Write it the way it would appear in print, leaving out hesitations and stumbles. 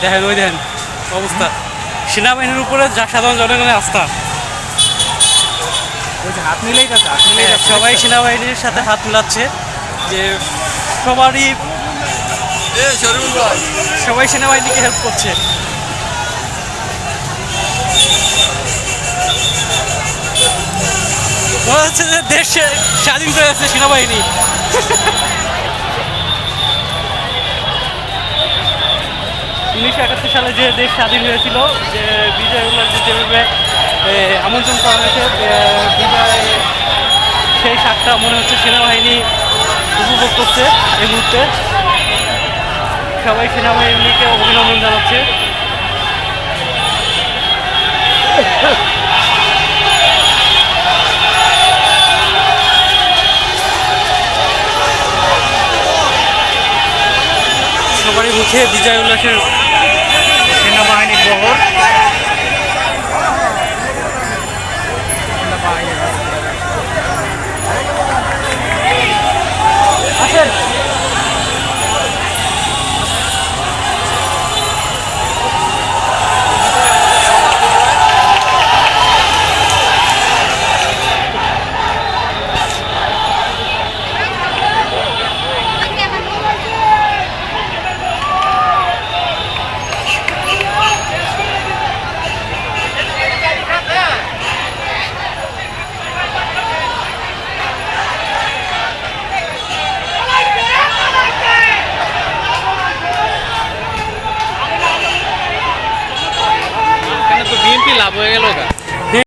দেখেন ওই দেখেন অবস্থা, সেনাবাহিনীর উপরে যা সাধারণ জনগণের আস্থা। হাত মিলেই যাচ্ছে, হাত মিলেই যাচ্ছে। সবাই সেনাবাহিনীর সাথে হাত মিলাচ্ছে, যে সবারই সবাই সেনাবাহিনীকে হেল্প করছে। মনে হচ্ছে যে দেশ স্বাধীন করে যাচ্ছে সেনাবাহিনী। 1971 সালে যে দেশ স্বাধীন হয়েছিল, যে বিজয় উল্লাসে যেভাবে আমন্ত্রণ করা হয়েছে বিজয়, সেই স্বাদটা মনে হচ্ছে সেনাবাহিনী উপভোগ করছে এই মুহূর্তে। সবাই সেনাবাহিনীকে অভিনন্দন জানাচ্ছে। সবারই মুখে বিজয় উল্লাসের সেনাবাহিনীর বহর। আসেন। এখানে তো বিএনপি লাভ হয়ে গেল।